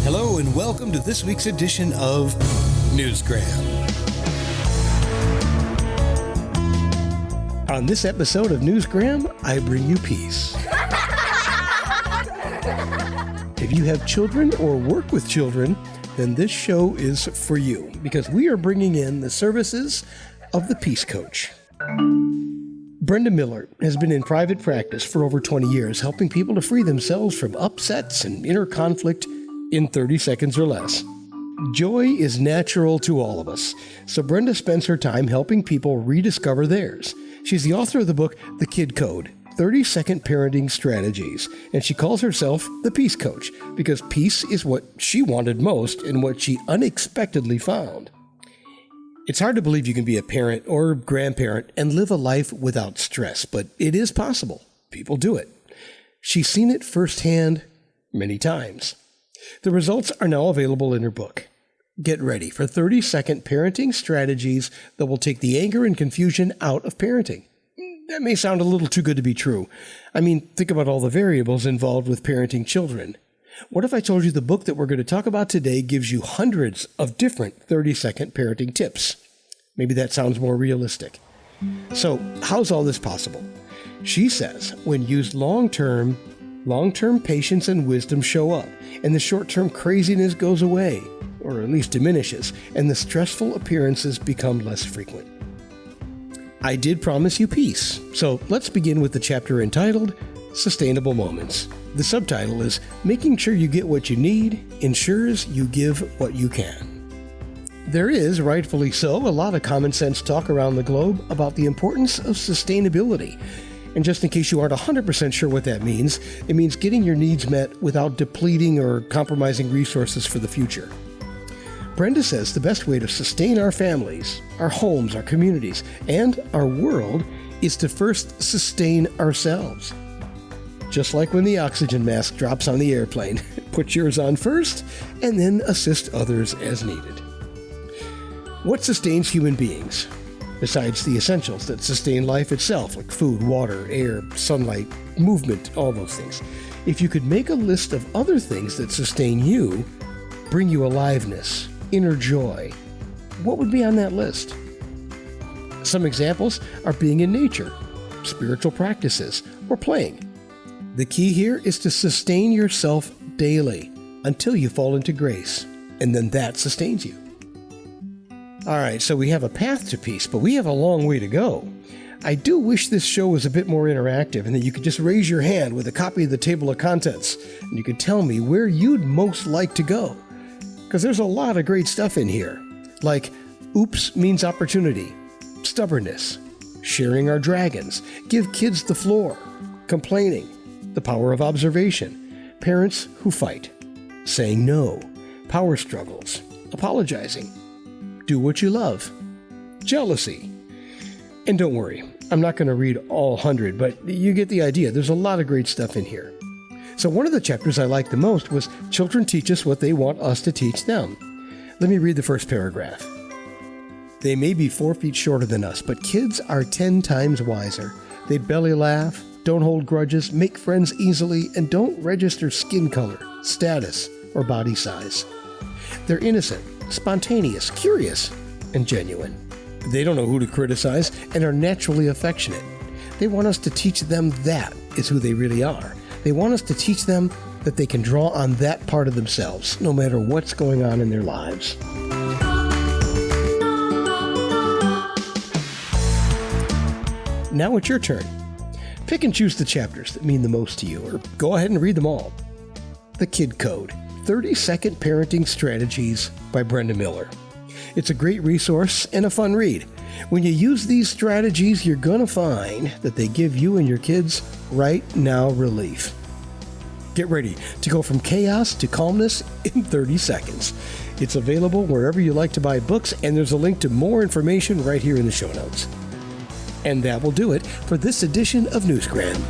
Hello and welcome to this week's edition of Newsgram. On this episode of Newsgram, I bring you peace. If you have children or work with children, then this show is for you because we are bringing in the services of the Peace Coach. Brenda Miller has been in private practice for over 20 years, helping people to free themselves from upsets and inner conflict in 30 seconds or less. Joy is natural to all of us, so Brenda spends her time helping people rediscover theirs. She's the author of the book, The Kid Code, 30-Second Parenting Strategies, and she calls herself the Peace Coach because peace is what she wanted most and what she unexpectedly found. It's hard to believe you can be a parent or grandparent and live a life without stress, but it is possible. People do it. She's seen it firsthand many times. The results are now available in her book. Get ready for 30-second parenting strategies that will take the anger and confusion out of parenting. That may sound a little too good to be true. I mean, think about all the variables involved with parenting children. What if I told you the book that we're going to talk about today gives you hundreds of different 30-second parenting tips? Maybe that sounds more realistic. So, how's all this possible? She says when used long-term patience and wisdom show up, and the short-term craziness goes away, or at least diminishes, and the stressful appearances become less frequent. I did promise you peace, so let's begin with the chapter entitled Sustainable Moments. The subtitle is Making Sure You Get What You Need Ensures You Give What You Can. There is, rightfully so, a lot of common sense talk around the globe about the importance of sustainability. And just in case you aren't 100% sure what that means, it means getting your needs met without depleting or compromising resources for the future. Brenda says the best way to sustain our families, our homes, our communities, and our world is to first sustain ourselves. Just like when the oxygen mask drops on the airplane, put yours on first and then assist others as needed. What sustains human beings? Besides the essentials that sustain life itself, like food, water, air, sunlight, movement, all those things. If you could make a list of other things that sustain you, bring you aliveness, inner joy, what would be on that list? Some examples are being in nature, spiritual practices, or playing. The key here is to sustain yourself daily until you fall into grace, and then that sustains you. All right, so we have a path to peace, but we have a long way to go. I do wish this show was a bit more interactive and that you could just raise your hand with a copy of the table of contents and you could tell me where you'd most like to go. Because there's a lot of great stuff in here, like oops means opportunity, stubbornness, sharing our dragons, give kids the floor, complaining, the power of observation, parents who fight, saying no, power struggles, apologizing, do what you love, jealousy. And don't worry, I'm not going to read all 100, but you get the idea. There's a lot of great stuff in here. So one of the chapters I liked the most was Children Teach Us What They Want Us to Teach Them. Let me read the first paragraph. They may be 4 feet shorter than us, but kids are 10 times wiser. They belly laugh, don't hold grudges, make friends easily, and don't register skin color, status, or body size. They're innocent, spontaneous, curious, and genuine. They don't know who to criticize and are naturally affectionate. They want us to teach them that is who they really are. They want us to teach them that they can draw on that part of themselves, no matter what's going on in their lives. Now it's your turn. Pick and choose the chapters that mean the most to you, or go ahead and read them all. The Kid Code, 30-Second Parenting Strategies by Brenda Miller. It's a great resource and a fun read. When you use these strategies, you're going to find that they give you and your kids right now relief. Get ready to go from chaos to calmness in 30 seconds. It's available wherever you like to buy books, and there's a link to more information right here in the show notes. And that will do it for this edition of Newsgram.